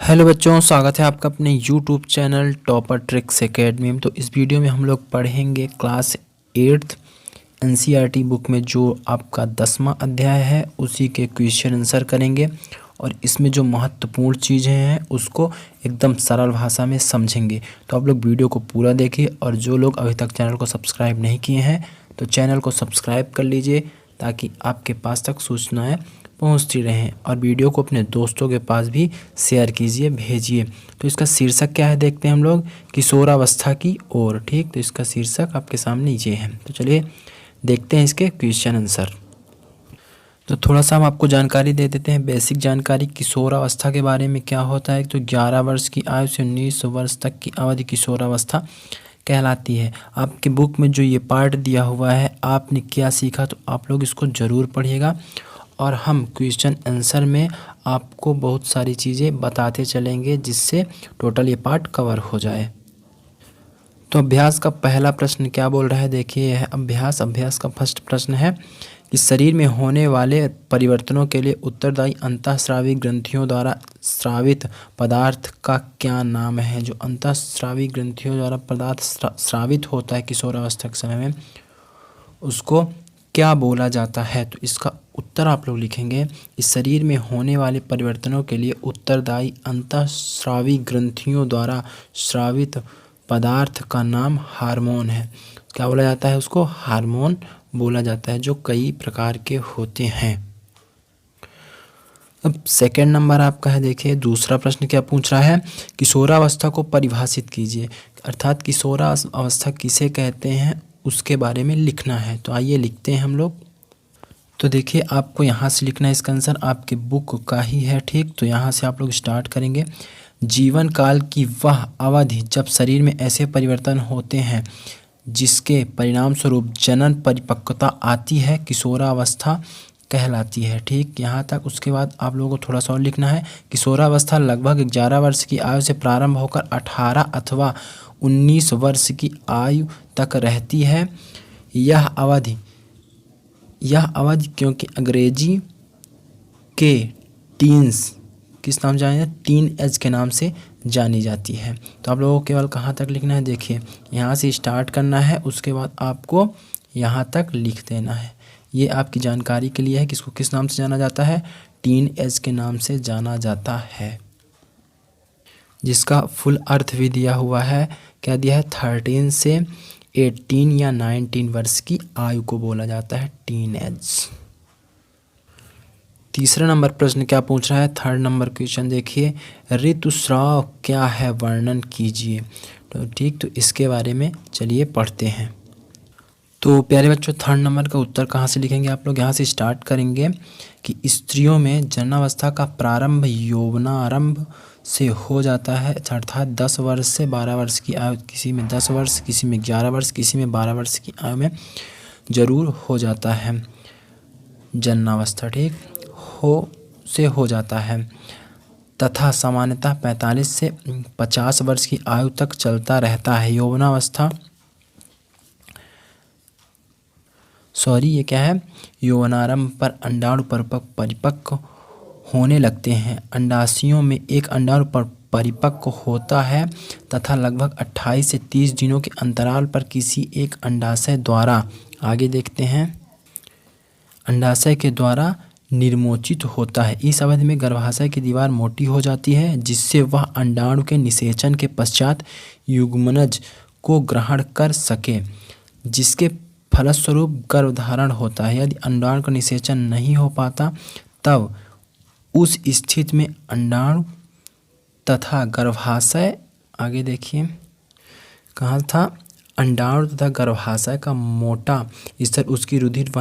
Hello बच्चों, स्वागत है आपका अपने YouTube channel topper tricks academy में। तो इस वीडियो में हम लोग पढ़ेंगे क्लास 8th एनसीईआरटी बुक में जो आपका 10वां अध्याय है उसी के क्वेश्चन आंसर करेंगे और इसमें जो महत्वपूर्ण चीज़ें हैं उसको एकदम सरल भाषा में समझेंगे। तो आप लोग वीडियो को पूरा देखिए और जो लोग अभी तक चैनल को सब्सक्राइब नहीं किए हैं तो चैनल को सब्सक्राइब कर लीजिए ताकि आपके पास तक सूचनाएँ पहुंचती रहें और वीडियो को अपने दोस्तों के पास भी शेयर कीजिए, भेजिए। तो इसका शीर्षक क्या है देखते हैं हम लोग, किशोरावस्था की ओर। ठीक, तो इसका शीर्षक आपके सामने ये है। तो चलिए देखते हैं इसके क्वेश्चन आंसर। तो थोड़ा सा हम आपको जानकारी दे देते हैं, बेसिक जानकारी किशोरावस्था के बारे में। क्या होता है तो 11 वर्ष की आयु से 19 वर्ष तक की अवधि किशोरावस्था कहलाती है। आपके बुक में जो ये पार्ट दिया हुआ है आपने क्या सीखा तो आप लोग इसको ज़रूर पढ़िएगा और हम क्वेश्चन आंसर में आपको बहुत सारी चीज़ें बताते चलेंगे जिससे टोटल ये पार्ट कवर हो जाए। तो अभ्यास का पहला प्रश्न क्या बोल रहा है, देखिए यह अभ्यास का फर्स्ट प्रश्न है कि शरीर में होने वाले परिवर्तनों के लिए उत्तरदायी अंतःस्रावी ग्रंथियों द्वारा स्रावित पदार्थ का क्या नाम है। जो अंतःस्रावी ग्रंथियों द्वारा पदार्थ स्रावित होता है किशोरावस्था के समय में उसको क्या बोला जाता है। तो इसका उत्तर आप लोग लिखेंगे, इस शरीर में होने वाले परिवर्तनों के लिए उत्तरदायी अंतःस्रावी ग्रंथियों द्वारा स्रावित पदार्थ का नाम हार्मोन है। क्या बोला जाता है उसको, हार्मोन बोला जाता है, जो कई प्रकार के होते हैं। अब सेकंड नंबर आपका है, देखिए दूसरा प्रश्न क्या पूछ रहा है, किशोरावस्था को परिभाषित कीजिए। अर्थात किशोरावस्था किसे कहते हैं उसके बारे में लिखना है। तो आइए लिखते हैं हम लोग। तो देखिए आपको यहाँ से लिखना है, इसका आंसर आपके बुक का ही है। ठीक, तो यहाँ से आप लोग स्टार्ट करेंगे। जीवन काल की वह अवधि जब शरीर में ऐसे परिवर्तन होते हैं जिसके परिणाम स्वरूप जनन परिपक्वता आती है किशोरावस्था कहलाती है। ठीक, यहाँ तक। उसके बाद आप लोगों को थोड़ा सा और लिखना है, किशोरावस्था लगभग 11 वर्ष की आयु से प्रारंभ होकर 18 अथवा 19 वर्ष की आयु तक रहती है। यह अवधि क्योंकि अंग्रेजी के टीन्स किस नाम जाने, टीन एज के नाम से जानी जाती है। तो आप लोगों को केवल कहाँ तक लिखना है, देखिए यहाँ से स्टार्ट करना है, उसके बाद आपको यहाँ तक लिख देना है। ये आपकी जानकारी के लिए है कि इसको किस नाम से जाना जाता है, टीन एज के नाम से जाना जाता है, जिसका फुल अर्थ भी दिया हुआ है। क्या दिया है, 13 से 18 या 19 वर्ष की आयु को बोला जाता है टीन एज। तीसरा नंबर प्रश्न क्या पूछ रहा है, थर्ड नंबर क्वेश्चन देखिए, ऋतुस्राव क्या है वर्णन कीजिए। तो ठीक, तो इसके बारे में चलिए पढ़ते हैं। तो प्यारे बच्चों थर्ड नंबर का उत्तर कहाँ से लिखेंगे, आप लोग यहाँ से स्टार्ट करेंगे कि स्त्रियों में जन्मावस्था का प्रारंभ यौवनारंभ से हो जाता है, अर्थात 10 वर्ष से 12 वर्ष की आयु, किसी में 10 वर्ष, किसी में 11 वर्ष, किसी में 12 वर्ष की आयु में जरूर हो जाता है जन्मावस्था। ठीक, हो जाता है तथा सामान्यतः 45 से 50 वर्ष की आयु तक चलता रहता है। यौवनावस्था ये क्या है, यौवनारंभ पर अंडाणु परिपक्व होने लगते हैं। अंडाशयों में एक अंडाणु परिपक्व होता है तथा लगभग 28 से 30 दिनों के अंतराल पर किसी एक अंडाशय द्वारा, आगे देखते हैं, अंडाशय के द्वारा निर्मोचित होता है। इस अवधि में गर्भाशय की दीवार मोटी हो जाती है जिससे वह अंडाणु के निषेचन के पश्चात युग्मनज को ग्रहण कर सके, जिसके फलस्वरूप गर्भधारण होता है। यदि अंडाणु का निषेचन नहीं हो पाता तब उस स्थिति में अंडाणु तथा गर्भाशय, आगे देखिए कहाँ था, अंडाणु तथा गर्भाशय का मोटा स्तर उसकी रुधिर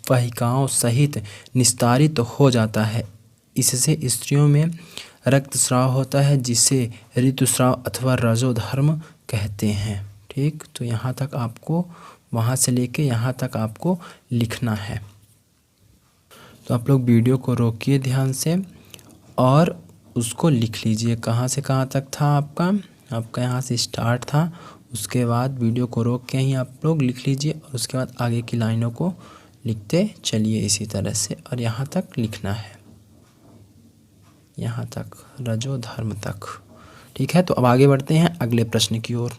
वाहिकाओं सहित निस्तारित हो जाता है। इससे स्त्रियों में रक्तस्राव होता है जिसे ऋतुस्राव अथवा रजोधर्म कहते हैं। ठीक, तो यहाँ तक आपको, वहाँ से लेके यहाँ तक आपको लिखना है। तो आप लोग वीडियो को रोकिए ध्यान से और उसको लिख लीजिए। कहाँ से कहाँ तक था आपका यहाँ से स्टार्ट था, उसके बाद वीडियो को रोक के ही आप लोग लिख लीजिए और उसके बाद आगे की लाइनों को लिखते चलिए इसी तरह से, और यहाँ तक लिखना है। यहाँ तक, रजोधर्म तक। ठीक है, तो अब आगे बढ़ते हैं अगले प्रश्न की ओर।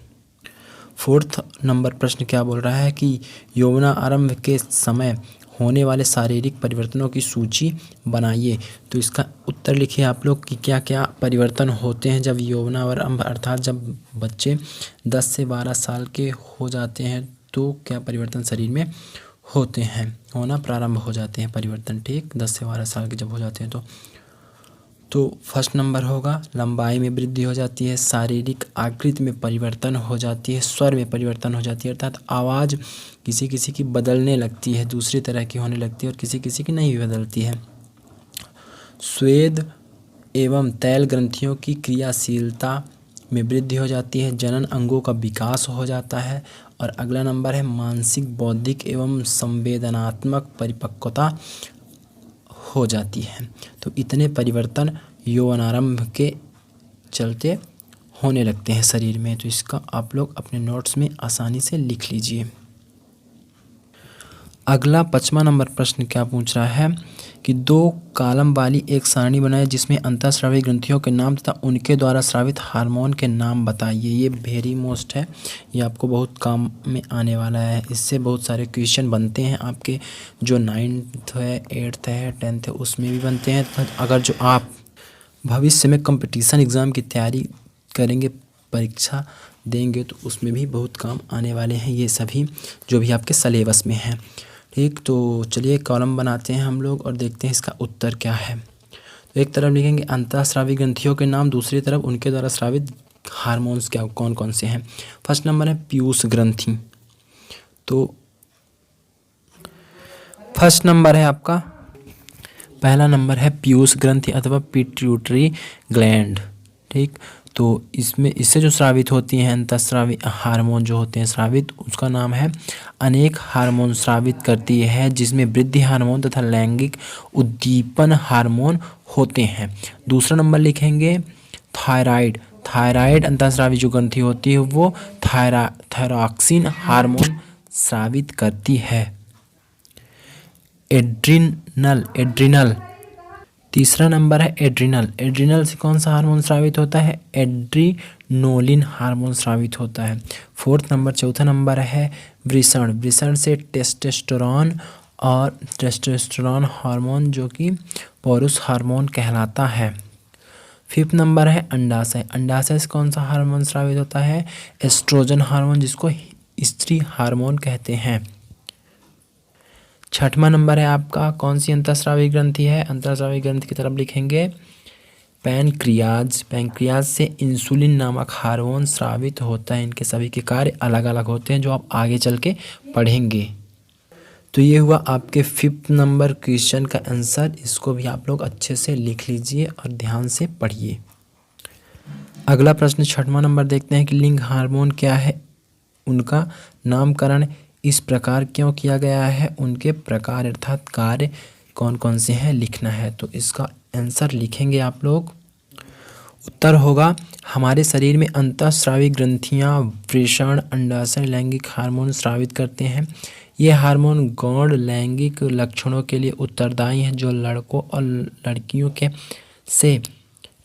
4th नंबर प्रश्न क्या बोल रहा है कि यौवनारंभ के समय होने वाले शारीरिक परिवर्तनों की सूची बनाइए। तो इसका उत्तर लिखिए आप लोग कि क्या क्या परिवर्तन होते हैं जब यौवनारंभ, अर्थात जब बच्चे 10 से 12 साल के हो जाते हैं तो क्या परिवर्तन शरीर में होते हैं, होना प्रारंभ हो जाते हैं परिवर्तन। ठीक, 10 से 12 साल के जब हो जाते हैं तो फर्स्ट नंबर होगा लंबाई में वृद्धि हो जाती है, शारीरिक आकृति में परिवर्तन हो जाती है, स्वर में परिवर्तन हो जाती है, अर्थात आवाज़ किसी किसी की बदलने लगती है, दूसरी तरह की होने लगती है और किसी किसी की नहीं बदलती है। स्वेद एवं तैल ग्रंथियों की क्रियाशीलता में वृद्धि हो जाती है, जनन अंगों का विकास हो जाता है। और अगला नंबर है मानसिक, बौद्धिक एवं संवेदनात्मक परिपक्वता हो जाती है। तो इतने परिवर्तन यौवनारंभ के चलते होने लगते हैं शरीर में। तो इसका आप लोग अपने नोट्स में आसानी से लिख लीजिए। अगला 5वां नंबर प्रश्न क्या पूछ रहा है कि 2 कॉलम वाली एक सारणी बनाए जिसमें अंतःस्रावी ग्रंथियों के नाम तथा उनके द्वारा स्रावित हार्मोन के नाम बताइए। ये वेरी मोस्ट है, ये आपको बहुत काम में आने वाला है। इससे बहुत सारे क्वेश्चन बनते हैं आपके, जो 9th है, 8th है, 10th है, उसमें भी बनते हैं। तो अगर जो आप भविष्य में कंपटीशन एग्ज़ाम की तैयारी करेंगे, परीक्षा देंगे, तो उसमें भी बहुत काम आने वाले हैं ये सभी जो भी आपके सिलेबस में हैं। ठीक, तो चलिए कॉलम बनाते हैं हम लोग और देखते हैं इसका उत्तर क्या है। तो एक तरफ लिखेंगे अंतःस्रावी ग्रंथियों के नाम, दूसरी तरफ उनके द्वारा स्रावित हार्मोन्स क्या कौन कौन से हैं। फर्स्ट नंबर है पीयूष ग्रंथि। तो फर्स्ट नंबर है आपका, पहला नंबर है पीयूष ग्रंथि अथवा पिट्यूटरी ग्लैंड। ठीक, तो इसमें इससे जो स्रावित होती हैं अंतःस्रावी हार्मोन जो होते हैं स्रावित, उसका नाम है अनेक हार्मोन स्रावित करती है, जिसमें वृद्धि हार्मोन तथा लैंगिक उद्दीपन हार्मोन होते हैं। दूसरा नंबर लिखेंगे थायराइड। थायराइड अंतःस्रावी जो ग्रंथि होती है वो थायरॉक्सिन हार्मोन स्रावित करती है। एड्रिनल। तीसरा नंबर है एड्रिनल। एड्रिनल से कौन सा हार्मोन स्रावित होता है? एड्रिनोलिन हार्मोन स्रावित होता है। चौथा नंबर है वृषण। वृषण से टेस्टोस्टेरोन और टेस्टोस्टेरोन हार्मोन जो कि पौरुष हार्मोन कहलाता है। 5th नंबर है अंडाशय। अंडाशय से कौन सा हार्मोन स्रावित होता है? एस्ट्रोजन हार्मोन, जिसको स्त्री हार्मोन कहते हैं। 6वां नंबर है आपका, कौन सी अंतःस्रावी ग्रंथि है? अंतःस्रावी ग्रंथि की तरफ लिखेंगे पैनक्रियाज। पैनक्रियाज से इंसुलिन नामक हार्मोन स्रावित होता है। इनके सभी के कार्य अलग अलग होते हैं जो आप आगे चल के पढ़ेंगे। तो ये हुआ आपके 5th नंबर क्वेश्चन का आंसर। इसको भी आप लोग अच्छे से लिख लीजिए और ध्यान से पढ़िए। अगला प्रश्न 6वां नंबर देखते हैं कि लिंग हार्मोन क्या है, उनका नामकरण इस प्रकार क्यों किया गया है, उनके प्रकार अर्थात कार्य कौन कौन से हैं लिखना है। तो इसका आंसर लिखेंगे आप लोग। उत्तर होगा हमारे शरीर में अंतःस्रावी ग्रंथियां वृषण, अंडाशय, लैंगिक हार्मोन स्रावित करते हैं। ये हार्मोन गौण लैंगिक लक्षणों के लिए उत्तरदायी हैं जो लड़कों और लड़कियों के से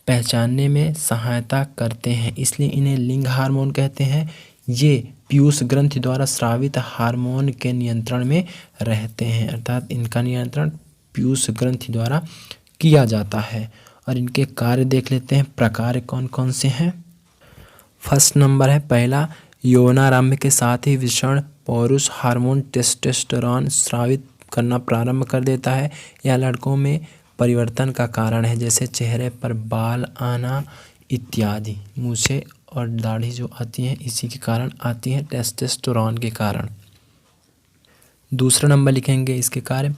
पहचानने में सहायता करते हैं, इसलिए इन्हें लिंग हार्मोन कहते हैं। ये पीयूष ग्रंथि द्वारा स्रावित हार्मोन के नियंत्रण में रहते हैं, अर्थात इनका नियंत्रण पीयूष ग्रंथि द्वारा किया जाता है। और इनके कार्य देख लेते हैं, प्रकार कौन कौन से हैं। फर्स्ट नंबर है पहला, यौनारंभ के साथ ही वृषण पौरुष हार्मोन टेस्टोस्टेरोन स्रावित करना प्रारंभ कर देता है। यह लड़कों में परिवर्तन का कारण है, जैसे चेहरे पर बाल आना इत्यादि। मूछें और दाढ़ी जो आती हैं इसी के कारण आती हैं, टेस्टोस्टेरोन के कारण। दूसरा नंबर लिखेंगे इसके कार्य,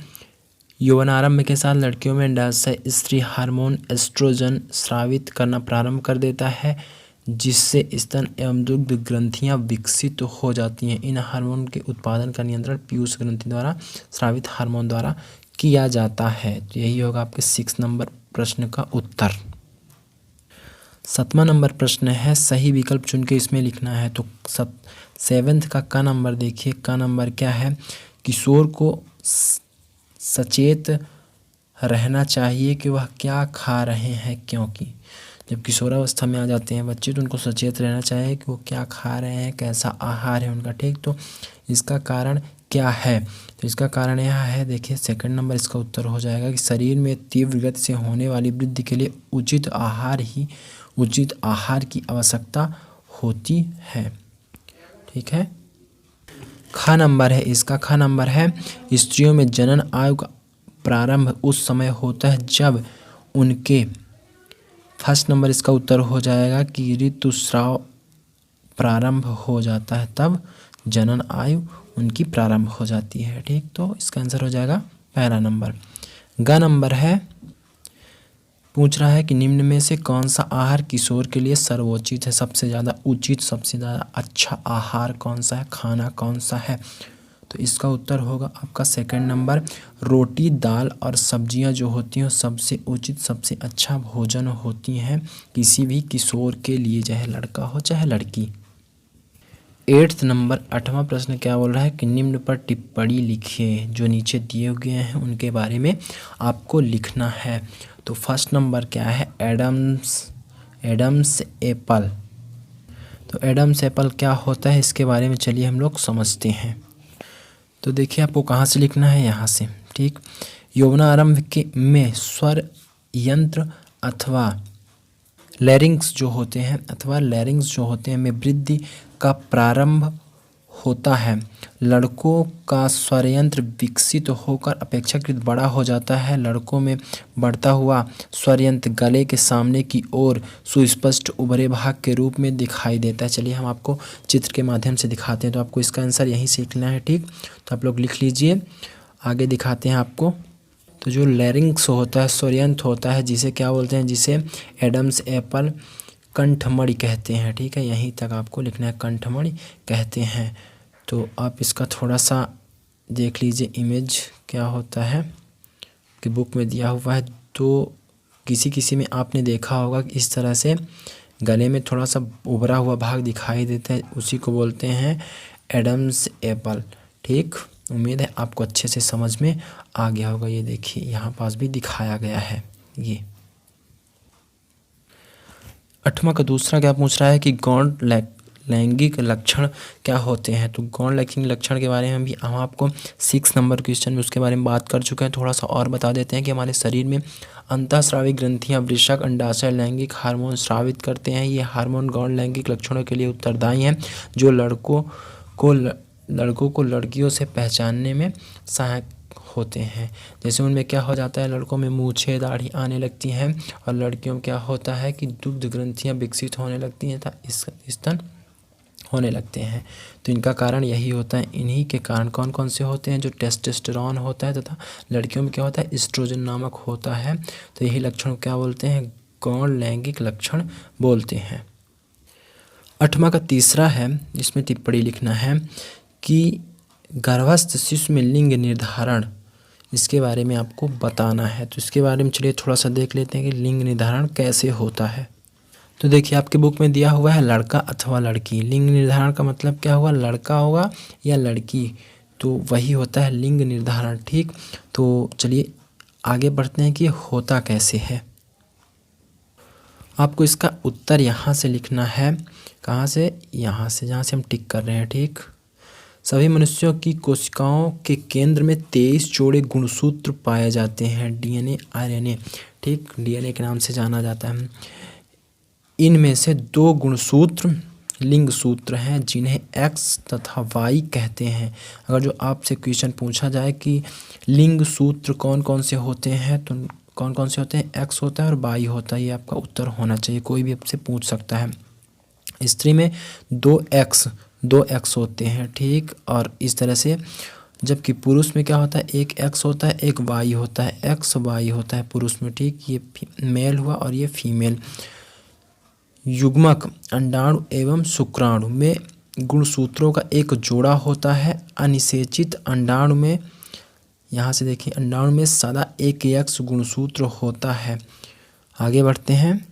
यौवनारंभ के साथ लड़कियों में अंडाशय स्त्री हार्मोन एस्ट्रोजन स्रावित करना प्रारंभ कर देता है, जिससे स्तन एवं दुग्ध ग्रंथियां विकसित हो जाती हैं। इन हार्मोन के उत्पादन का नियंत्रण पीयूष ग्रंथि द्वारा स्रावित हार्मोन द्वारा किया जाता है। तो यही होगा आपके 6 नंबर प्रश्न का उत्तर। 7वां नंबर प्रश्न है, सही विकल्प चुन के इसमें लिखना है। तो 7th का नंबर देखिए, का नंबर क्या है? किशोर को सचेत रहना चाहिए कि वह क्या खा रहे हैं, क्योंकि जब किशोरावस्था में आ जाते हैं बच्चे तो उनको सचेत रहना चाहिए कि वो क्या खा रहे हैं, कैसा आहार है उनका। ठीक, तो इसका कारण क्या है? तो इसका कारण यह है, देखिए सेकंड नंबर इसका उत्तर हो जाएगा कि शरीर में तीव्र गति से होने वाली वृद्धि के लिए उचित आहार की आवश्यकता होती है। ठीक है, ख नंबर है इसका। ख नंबर है स्त्रियों में जनन आयु का प्रारंभ उस समय होता है जब उनके, फर्स्ट नंबर इसका उत्तर हो जाएगा कि ऋतुस्राव प्रारंभ हो जाता है, तब जनन आयु उनकी प्रारंभ हो जाती है। ठीक, तो इसका आंसर हो जाएगा पहला नंबर। ग नंबर है, पूछ रहा है कि निम्न में से कौन सा आहार किशोर के लिए सर्वोचित है, सबसे ज़्यादा उचित, सबसे ज़्यादा अच्छा आहार कौन सा है, खाना कौन सा है? तो इसका उत्तर होगा आपका सेकंड नंबर, रोटी दाल और सब्जियां जो होती हैं सबसे उचित सबसे अच्छा भोजन होती हैं किसी भी किशोर के लिए, चाहे लड़का हो चाहे लड़की। 8th नंबर 8वां प्रश्न क्या बोल रहा है कि निम्न पर टिप्पणी लिखिए, जो नीचे दिए गए हैं उनके बारे में आपको लिखना है। तो फर्स्ट नंबर क्या है, एडम्स एप्पल। तो एडम्स एप्पल क्या होता है इसके बारे में चलिए हम लोग समझते हैं। तो देखिए आपको कहाँ से लिखना है, यहाँ से। ठीक, यौवनारंभ के में स्वर यंत्र अथवा लैरिंग्स जो होते हैं में वृद्धि का प्रारंभ होता है। लड़कों का स्वरयंत्र विकसित होकर अपेक्षाकृत बड़ा हो जाता है। लड़कों में बढ़ता हुआ स्वरयंत्र गले के सामने की ओर सुस्पष्ट उभरे भाग के रूप में दिखाई देता है। चलिए हम आपको चित्र के माध्यम से दिखाते हैं, तो आपको इसका आंसर यहीं से लिखना है। ठीक, तो आप लोग लिख लीजिए, आगे दिखाते हैं आपको। तो जो लैरिंग्स होता है, स्वरयंत्र होता है, जिसे क्या बोलते हैं, जिसे एडम्स एप्पल कंठमणि कहते हैं। ठीक है, यहीं तक आपको लिखना है, कंठमणि कहते हैं। तो आप इसका थोड़ा सा देख लीजिए इमेज क्या होता है कि बुक में दिया हुआ है। तो किसी में आपने देखा होगा कि इस तरह से गले में थोड़ा सा उभरा हुआ भाग दिखाई देता है, उसी को बोलते हैं एडम्स एप्पल। ठीक, उम्मीद है आपको अच्छे से समझ में आ गया होगा। ये देखिए यहाँ पास भी दिखाया गया है। ये 8वां का दूसरा क्या पूछ रहा है कि गौण लैंगिक लक्षण क्या होते हैं। तो गौण लैंगिक लक्षण के बारे में भी हम आपको 6 नंबर क्वेश्चन में उसके बारे में बात कर चुके हैं। थोड़ा सा और बता देते हैं कि हमारे शरीर में अंतःस्रावी ग्रंथियां वृषक अंडाशय लैंगिक हार्मोन स्रावित करते हैं। ये हार्मोन गौण लैंगिक लक्षणों के लिए उत्तरदायी हैं, जो लड़कों को लड़कियों से पहचानने में सहायक होते हैं। जैसे उनमें क्या हो जाता है, लड़कों में मूछें दाढ़ी आने लगती हैं, और लड़कियों में क्या होता है कि दुग्ध ग्रंथियां विकसित होने लगती हैं तथा स्तन होने लगते हैं। तो इनका कारण यही होता है। इन्हीं के कारण कौन कौन से होते हैं, जो टेस्टोस्टेरोन होता है तथा लड़कियों में क्या होता है, एस्ट्रोजन नामक होता है। तो यही लक्षण क्या बोलते हैं, गौण लैंगिक लक्षण बोलते हैं। 8वां का तीसरा है, इसमें टिप्पणी लिखना है कि गर्भस्थ शिशु में लिंग निर्धारण, इसके बारे में आपको बताना है। तो इसके बारे में चलिए थोड़ा सा देख लेते हैं कि लिंग निर्धारण कैसे होता है। तो देखिए आपके बुक में दिया हुआ है लड़का अथवा लड़की। लिंग निर्धारण का मतलब क्या हुआ, लड़का होगा या लड़की, तो वही होता है लिंग निर्धारण। ठीक, तो चलिए आगे बढ़ते हैं कि होता कैसे है। आपको इसका उत्तर यहाँ से लिखना है। कहाँ से, यहाँ से, जहाँ से हम टिक कर रहे हैं। ठीक, सभी मनुष्यों की कोशिकाओं के केंद्र में 23 जोड़े गुणसूत्र पाए जाते हैं, डीएनए आरएनए। ठीक, डीएनए के नाम से जाना जाता है। इनमें से 2 गुणसूत्र लिंग सूत्र हैं, जिन्हें एक्स तथा वाई कहते हैं। अगर जो आपसे क्वेश्चन पूछा जाए कि लिंग सूत्र कौन कौन से होते हैं, तो कौन कौन से होते हैं, एक्स होता है और वाई होता है, ये आपका उत्तर होना चाहिए। कोई भी आपसे पूछ सकता है। स्त्री में 2 एक्स होते हैं। ठीक, और इस तरह से, जबकि पुरुष में क्या होता है, 1 एक्स होता है, 1 वाई होता है, एक्स वाई होता है पुरुष में। ठीक, ये मेल हुआ और ये फीमेल। युग्मक अंडाणु एवं शुक्राणु में गुणसूत्रों का एक जोड़ा होता है। अनिषेचित अंडाणु में, यहाँ से देखिए, अंडाणु में सदा एक एक्स गुणसूत्र होता है। आगे बढ़ते हैं।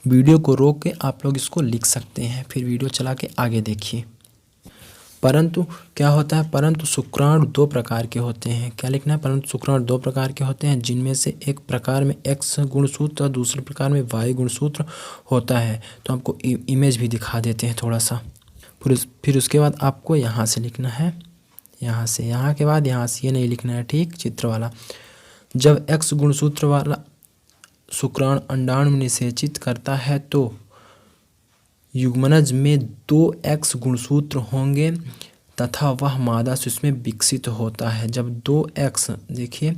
वीडियो को रोक के आप लोग इसको लिख सकते हैं, फिर वीडियो चला के आगे देखिए। परंतु क्या होता है, परंतु शुक्राणु दो प्रकार के होते हैं। क्या लिखना है, परंतु शुक्राणु दो प्रकार के होते हैं, जिनमें से एक प्रकार में X गुणसूत्र और दूसरे प्रकार में Y गुणसूत्र होता है। तो आपको इमेज भी दिखा देते हैं थोड़ा सा। फिर उसके बाद आपको यहाँ से लिखना है, यहाँ से, यहाँ के बाद यहाँ से, ये नहीं लिखना है, ठीक, चित्र वाला। जब X गुणसूत्र वाला शुक्राणु अंडाणु में निषेचित करता है तो युग्मनज में 2X गुणसूत्र होंगे तथा वह मादा शिशु में विकसित होता है। जब 2X, देखिए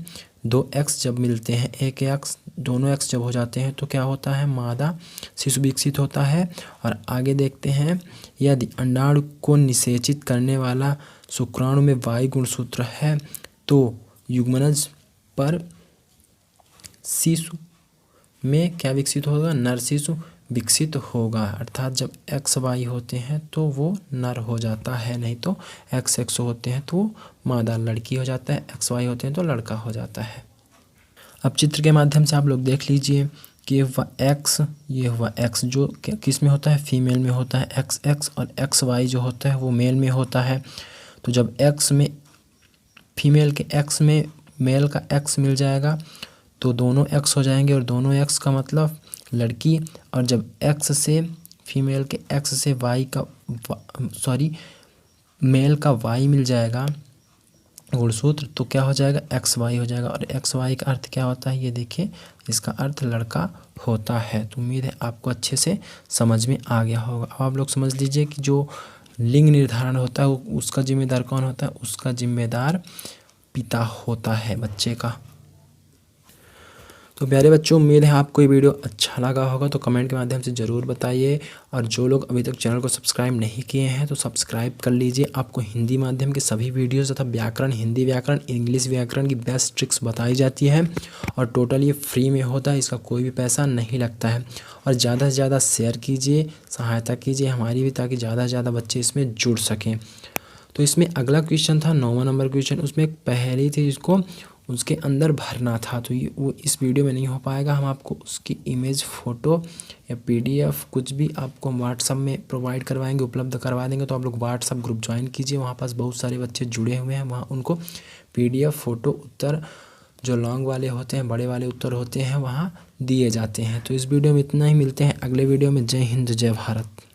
2X जब मिलते हैं, एक X, दोनों X जब हो जाते हैं तो क्या होता है, मादा शिशु विकसित होता है। और आगे देखते हैं, यदि अंडाणु को निषेचित करने वाला शुक्राणु में Y गुणसूत्र है तो युग्मनज पर शिशु में क्या विकसित होगा, नर शिशु विकसित होगा। अर्थात जब XY होते हैं तो वो नर हो जाता है, नहीं तो XX होते हैं तो वो मादा लड़की हो जाता है, XY होते हैं तो लड़का हो जाता है। अब चित्र के माध्यम से आप लोग देख लीजिए कि ये हुआ X, ये हुआ X, जो किस में होता है, फीमेल में होता है XX, और XY जो होता है वो मेल में होता है। तो जब X में, फीमेल के X में मेल का X मिल जाएगा तो दोनों X हो जाएंगे, और दोनों X का मतलब लड़की। और जब X से, फीमेल के X से Y का, मेल का Y मिल जाएगा गुणसूत्र तो क्या हो जाएगा, XY हो जाएगा। और XY का अर्थ क्या होता है, ये देखिए, इसका अर्थ लड़का होता है। तो उम्मीद है आपको अच्छे से समझ में आ गया होगा। अब आप लोग समझ लीजिए कि जो लिंग निर्धारण होता है उसका जिम्मेदार कौन होता है, उसका जिम्मेदार पिता होता है बच्चे का। तो प्यारे बच्चों, उम्मीद है आपको ये वीडियो अच्छा लगा होगा, तो कमेंट के माध्यम से ज़रूर बताइए। और जो लोग अभी तक चैनल को सब्सक्राइब नहीं किए हैं तो सब्सक्राइब कर लीजिए। आपको हिंदी माध्यम के सभी वीडियोज़ तथा व्याकरण, हिंदी व्याकरण, इंग्लिश व्याकरण की बेस्ट ट्रिक्स बताई जाती है, और टोटल ये फ्री में होता है, इसका कोई भी पैसा नहीं लगता है। और ज़्यादा से ज़्यादा शेयर कीजिए, सहायता कीजिए हमारी भी, ताकि ज़्यादा से ज़्यादा बच्चे इसमें जुड़ सकें। तो इसमें अगला क्वेश्चन था 9वां नंबर क्वेश्चन, उसमें एक पहेली थी जिसको उसके अंदर भरना था। तो ये वो इस वीडियो में नहीं हो पाएगा, हम आपको उसकी इमेज, फ़ोटो या PDF कुछ भी आपको व्हाट्सअप में प्रोवाइड करवाएंगे, उपलब्ध करवा देंगे। तो आप लोग व्हाट्सअप ग्रुप ज्वाइन कीजिए, वहाँ पास बहुत सारे बच्चे जुड़े हुए हैं, वहाँ उनको PDF, फ़ोटो, उत्तर जो लॉन्ग वाले होते हैं, बड़े वाले उत्तर होते हैं, वहाँ दिए जाते हैं। तो इस वीडियो में इतना ही, मिलते हैं अगले वीडियो में। जय हिंद, जय भारत।